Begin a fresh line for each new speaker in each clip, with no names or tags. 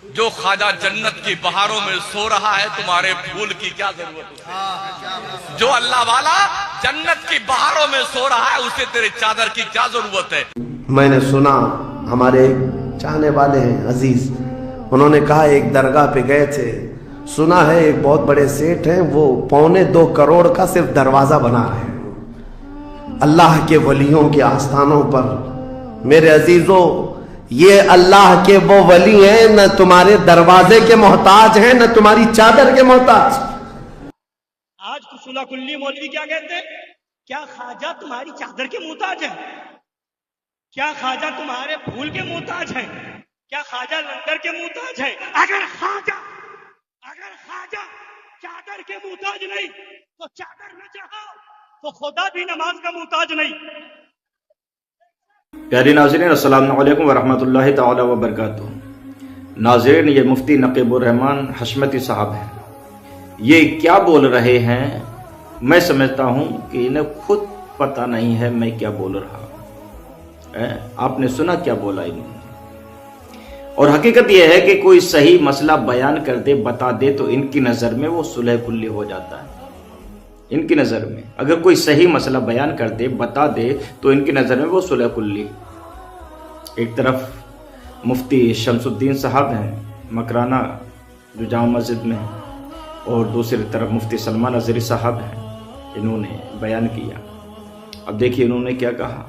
جو خواجہ جنت کی بہاروں میں سو رہا ہے تمہارے پھول کی کیا ضرورت ہے؟ جو اللہ والا جنت کی بہاروں میں سو رہا ہے اسے تیرے چادر کی کیا ضرورت ہے؟
میں نے سنا ہمارے ایک چاہنے والے ہیں عزیز، انہوں نے کہا ایک درگاہ پہ گئے تھے، سنا ہے ایک بہت بڑے سیٹ ہیں وہ 2.25 کروڑ کا صرف دروازہ بنا رہے ہیں اللہ کے ولیوں کے آستانوں پر۔ میرے عزیزوں، یہ اللہ کے وہ ولی ہیں، نہ تمہارے دروازے کے محتاج ہیں، نہ تمہاری چادر کے محتاج۔
آج کسولہ کلی مولوی کیا کہتے ہیں؟ کیا خواجہ تمہاری چادر کے محتاج ہے؟ کیا خواجہ تمہارے پھول کے محتاج ہے؟ کیا خواجہ لنگر کے محتاج ہے؟ اگر خواجہ چادر کے محتاج نہیں تو چادر نہ چڑھاؤ، تو خدا بھی نماز کا محتاج نہیں۔
پیارے ناظرین، السلام علیکم ورحمۃ اللہ تعالی وبرکاتہ۔ ناظرین، یہ مفتی نقیب الرحمان حشمتی صاحب ہیں۔ یہ کیا بول رہے ہیں میں سمجھتا ہوں کہ انہیں خود پتہ نہیں ہے میں کیا بول رہا ہوں۔ آپ نے سنا کیا بولا انہوں نے؟ اور حقیقت یہ ہے کہ کوئی صحیح مسئلہ بیان کر دے، بتا دے، تو ان کی نظر میں وہ صلح کلی ہو جاتا ہے۔ ان کی نظر میں اگر کوئی صحیح مسئلہ بیان کر دے، بتا دے، تو ان کی نظر میں وہ صلح کلی۔ ایک طرف مفتی شمس الدین صاحب ہیں مکرانہ جو جامع مسجد میں ہیں، اور دوسری طرف مفتی سلمان اظہری صاحب ہیں، انہوں نے بیان کیا۔ اب دیکھیے انہوں نے کیا کہا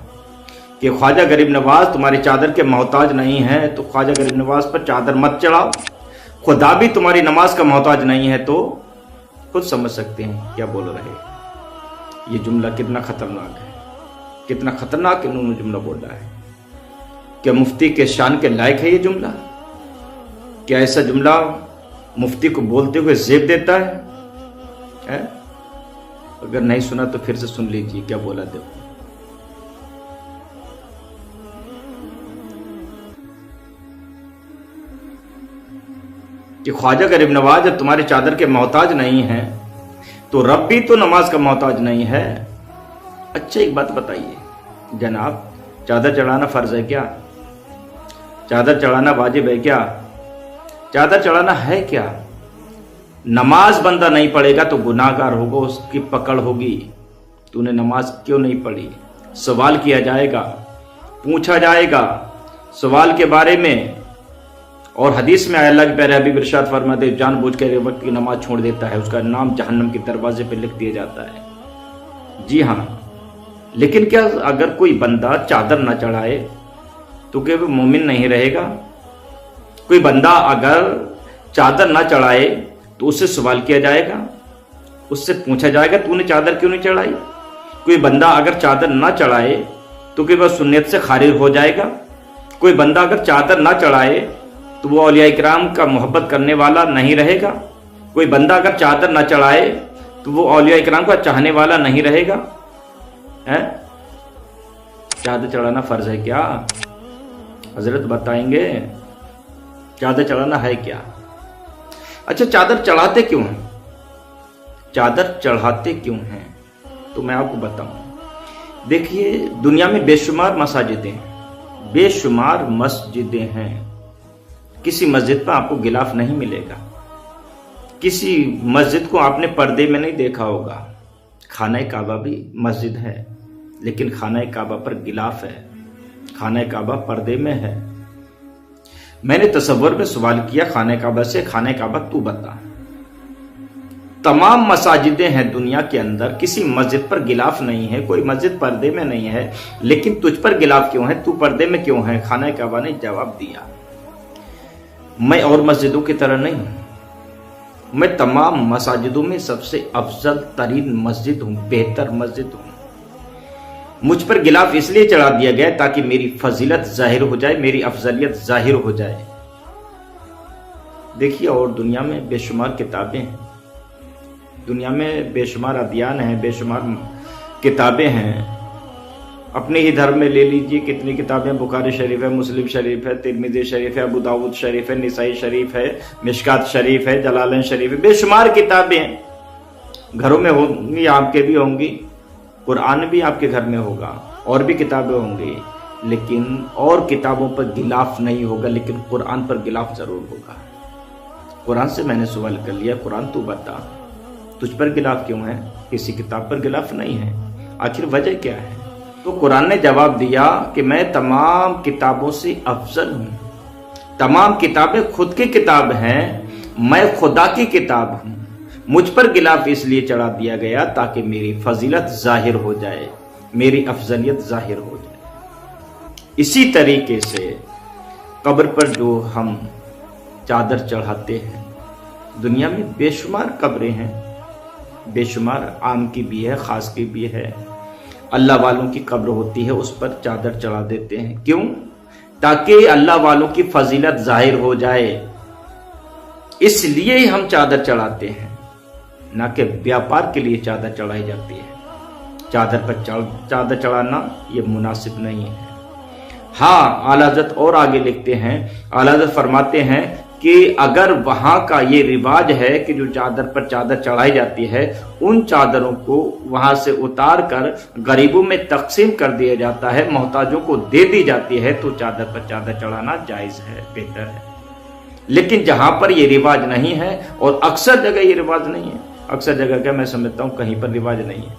کہ خواجہ غریب نواز تمہاری چادر کے محتاج نہیں ہے، تو خواجہ غریب نواز پر چادر مت چڑھاؤ۔ خدا بھی تمہاری نماز کا محتاج نہیں ہے، تو خود سمجھ سکتے ہیں کیا بول رہے ہیں۔ یہ جملہ کتنا خطرناک ہے، کتنا خطرناک انہوں نے جملہ بولا ہے۔ کیا مفتی کے شان کے لائق ہے یہ جملہ؟ کیا ایسا جملہ مفتی کو بولتے ہوئے زیب دیتا ہے؟ اگر نہیں سنا تو پھر سے سن لیجیے کیا بولا۔ دیکھو کہ خواجہ غریب نواز جب تمہاری چادر کے محتاج نہیں ہیں تو رب بھی تو نماز کا محتاج نہیں ہے۔ اچھا ایک بات بتائیے جناب، چادر چڑھانا فرض ہے کیا؟ چادر چڑھانا واجب ہے کیا؟ چادر چڑھانا ہے کیا؟ نماز بندہ نہیں پڑھے گا تو گناہ گار ہوگا، اس کی پکڑ ہوگی۔ تو نے نماز کیوں نہیں پڑھی؟ سوال کیا جائے گا، پوچھا جائے گا سوال کے بارے میں۔ اور حدیث میں اللہ کے پیارے حبیب ارشاد فرماتے جان بوجھ کر وقت کی نماز چھوڑ دیتا ہے اس کا نام جہنم کے دروازے پہ لکھ دیا جاتا ہے۔ جی ہاں، لیکن کیا اگر کوئی بندہ چادر نہ چڑھائے تو کہ وہ مومن نہیں رہے گا؟ کوئی بندہ اگر چادر نہ چڑھائے تو اس سے سوال کیا جائے گا، اس سے پوچھا جائے گا تو نے چادر کیوں نہیں چڑھائی؟ کوئی بندہ اگر چادر نہ چڑھائے تو کہ وہ سنت سے خارج ہو جائے گا؟ کوئی بندہ اگر چادر نہ چڑھائے تو وہ اولیاء کرام کا محبت کرنے والا نہیں رہے گا؟ کوئی بندہ اگر چادر نہ چڑھائے تو وہ اولیاء کرام کا چاہنے والا نہیں رہے گا؟ چادر چڑھانا فرض ہے کیا؟ حضرت بتائیں گے چادر چڑھانا ہے کیا؟ اچھا چادر چڑھاتے کیوں ہیں؟ چادر چڑھاتے کیوں ہیں تو میں آپ کو بتاؤں۔ دیکھیے دنیا میں بے شمار مساجدیں ہیں، بے شمار مسجدیں ہیں، کسی مسجد پر آپ کو غلاف نہیں ملے گا، کسی مسجد کو آپ نے پردے میں نہیں دیکھا ہوگا۔ خانہ کعبہ بھی مسجد ہے لیکن خانہ کعبہ پر غلاف ہے، خانہ کعبہ پردے میں ہے۔ میں نے تصور میں سوال کیا خانہ کعبہ سے، خانہ کعبہ تو بتا۔ تمام مساجدیں ہیں دنیا کے اندر، کسی مسجد پر غلاف نہیں ہے، کوئی مسجد پردے میں نہیں ہے، لیکن تجھ پر غلاف کیوں ہے؟ تو پردے میں کیوں ہے؟ خانہ کعبہ نے جواب دیا میں اور مسجدوں کی طرح نہیں ہوں، میں تمام مساجدوں میں سب سے افضل ترین مسجد ہوں، بہتر مسجد ہوں۔ مجھ پر غلاف اس لیے چڑھا دیا گیا تاکہ میری فضیلت ظاہر ہو جائے، میری افضلیت ظاہر ہو جائے۔ دیکھیے اور دنیا میں بے شمار کتابیں ہیں، دنیا میں بے شمار ادیان ہیں، بے شمار کتابیں ہیں۔ اپنے ہی دھرم میں لے لیجئے کتنی کتابیں، بخاری شریف ہے، مسلم شریف ہے، ترمذی شریف ہے، ابو داؤد شریف ہے، نسائی شریف ہے، مشکات شریف ہے، جلالین شریف ہے، بے شمار کتابیں ہیں۔ گھروں میں ہوں گی، آپ کے بھی ہوں گی، قرآن بھی آپ کے گھر میں ہوگا، اور بھی کتابیں ہوں گی، لیکن اور کتابوں پر غلاف نہیں ہوگا، لیکن قرآن پر غلاف ضرور ہوگا۔ قرآن سے میں نے سوال کر لیا، قرآن تو بتا تجھ پر غلاف کیوں ہے؟ کسی کتاب پر غلاف نہیں ہے، آخر وجہ کیا ہے؟ تو قرآن نے جواب دیا کہ میں تمام کتابوں سے افضل ہوں، تمام کتابیں خود کی کتاب ہیں، میں خدا کی کتاب ہوں، مجھ پر غلاف اس لیے چڑھا دیا گیا تاکہ میری فضیلت ظاہر ہو جائے، میری افضلیت ظاہر ہو جائے۔ اسی طریقے سے قبر پر جو ہم چادر چڑھاتے ہیں، دنیا میں بے شمار قبریں ہیں، بے شمار عام کی بھی ہے، خاص کی بھی ہے، اللہ والوں کی قبر ہوتی ہے، اس پر چادر چڑھا دیتے ہیں۔ کیوں؟ تاکہ اللہ والوں کی فضیلت ظاہر ہو جائے، اس لیے ہم چادر چڑھاتے ہیں، نہ کہ بیاپار کے لیے چادر چڑھائی جاتی ہے۔ چادر پر چادر چڑھانا یہ مناسب نہیں ہے۔ ہاں، اعلیٰ حضرت اور آگے لکھتے ہیں، اعلیٰ حضرت فرماتے ہیں کہ اگر وہاں کا یہ رواج ہے کہ جو چادر پر چادر چڑھائی جاتی ہے، ان چادروں کو وہاں سے اتار کر غریبوں میں تقسیم کر دیا جاتا ہے، محتاجوں کو دے دی جاتی ہے، تو چادر پر چادر چڑھانا جائز ہے، بہتر ہے۔ لیکن جہاں پر یہ رواج نہیں ہے، اور اکثر جگہ یہ رواج نہیں ہے، اکثر جگہ کیا میں سمجھتا ہوں کہیں پر رواج نہیں ہے،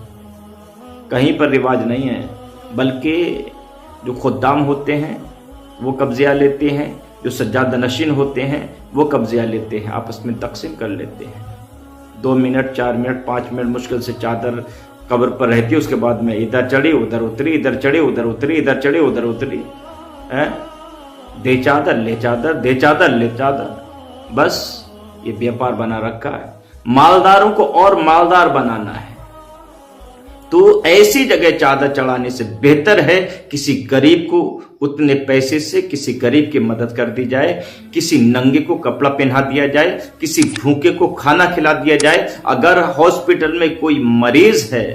کہیں پر رواج نہیں ہے، بلکہ جو خدام ہوتے ہیں وہ قبضیہ لیتے ہیں، جو سجادہ نشین ہوتے ہیں وہ قبضیہ لیتے ہیں، آپس میں تقسیم کر لیتے ہیں۔ 2 منٹ 4 منٹ 5 منٹ مشکل سے چادر قبر پر رہتی ہے، اس کے بعد میں ادھر چڑھی ادھر اتری، ادھر چڑھی ادھر اتری، ادھر چڑھی ادھر اتری، دے چادر لے چادر، دے چادر لے چادر، بس یہ بیاپار بنا رکھا ہے، مالداروں کو اور مالدار بنانا ہے۔ تو ایسی جگہ چادر چڑھانے سے بہتر ہے کسی غریب کو اتنے پیسے سے کسی غریب کی مدد کر دی جائے، کسی ننگے کو کپڑا پہنا دیا جائے، کسی بھوکے کو کھانا کھلا دیا جائے۔ اگر ہاسپٹل میں کوئی مریض ہے،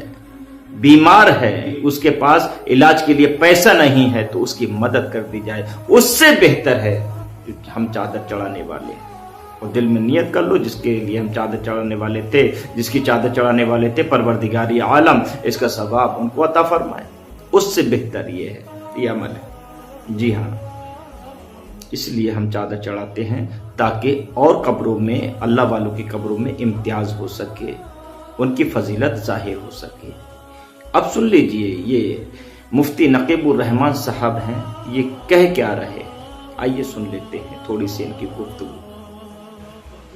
بیمار ہے، اس کے پاس علاج کے لیے پیسہ نہیں ہے، تو اس کی مدد کر دی جائے، اس سے بہتر ہے ہم چادر چڑھانے والے۔ اور دل میں نیت کر لو، جس کے لیے ہم چادر چڑھانے والے تھے، جس کی چادر چڑھانے والے تھے، پروردگاری عالم اس کا ثواب ان کو عطا فرمائے، اس سے بہتر یہ ہے، یہ عمل ہے۔ جی ہاں، اس لیے ہم چادر چڑھاتے ہیں تاکہ اور قبروں میں، اللہ والوں کی قبروں میں امتیاز ہو سکے، ان کی فضیلت ظاہر ہو سکے۔ اب سن لیجئے، یہ مفتی نقیب الرحمان صاحب ہیں، یہ کہہ کیا رہے، آئیے سن لیتے ہیں تھوڑی سی ان کی گفتگو۔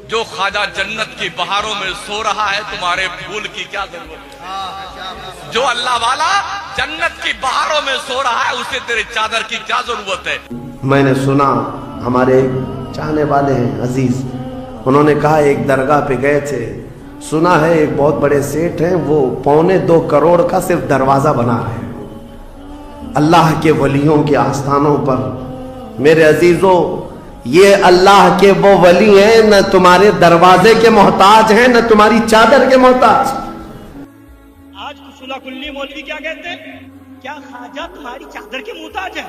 جو خواجہ جنت کی بہاروں میں سو رہا ہے، تمہارے پھول کی کیا ضرورت ہے؟ جو اللہ والا جنت کی بہاروں میں سو رہا ہے، اسے تیرے چادر کی کیا ضرورت ہے؟
میں نے سنا، ہمارے چاہنے والے ہیں عزیز، انہوں نے کہا ایک درگاہ پہ گئے تھے، سنا ہے ایک بہت بڑے سیٹ ہیں، وہ 2.25 کروڑ کا صرف دروازہ بنا رہے ہیں اللہ کے ولیوں کے آستانوں پر۔ میرے عزیزوں، یہ اللہ کے وہ ولی ہیں، نہ تمہارے دروازے کے محتاج ہیں، نہ تمہاری چادر کے محتاج۔
آج کسلا کلی مولوی کیا کہتے ہیں؟ کیا خواجہ تمہاری چادر کے محتاج ہے؟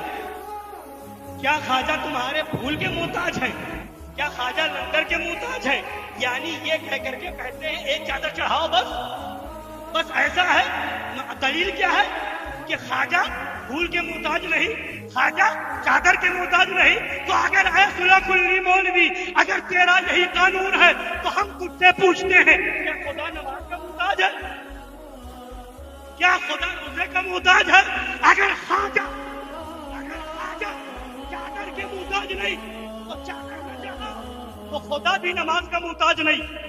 کیا خواجہ تمہارے پھول کے محتاج ہے؟ کیا خواجہ لنگر کے محتاج ہے؟ یعنی یہ کہہ کر کے کہتے ہیں ایک چادر چڑھاؤ بس ایسا ہے۔ دلیل کیا ہے کہ خواجہ پھول کے محتاج نہیں، خواجہ چادر کے محتاج نہیں۔ تو اگر اے کسلا کلی مولوی، اگر تیرا یہی قانون ہے تو ہم تجھ سے پوچھتے ہیں، کیا خدا نماز کا محتاج ہے؟ کیا خدا روزے کا محتاج ہے؟ اگر خواجہ چادر کے محتاج نہیں تو چادر نہ چڑھا، تو خدا بھی نماز کا محتاج نہیں۔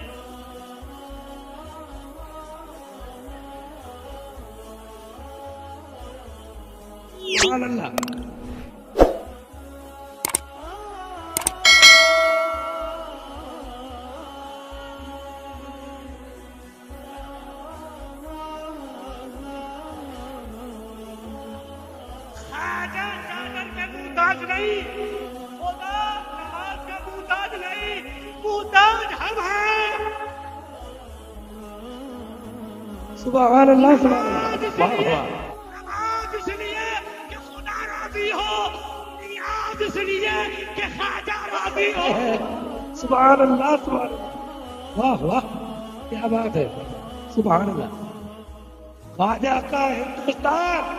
سبحان اللہ۔ نہیں، خدا نماز کا محتاج نہیں، محتاج ہم ہیں۔ سبحان اللہ، سبحان اللہ۔ نماز اس لیے کہ خدا راضی ہو، نیاز اس لیے کہ خواجہ راضی ہو۔ سبحان اللہ، سبحان اللہ، واہ واہ، کیا بات ہے، سبحان اللہ۔ خواجہ کا ہندوستان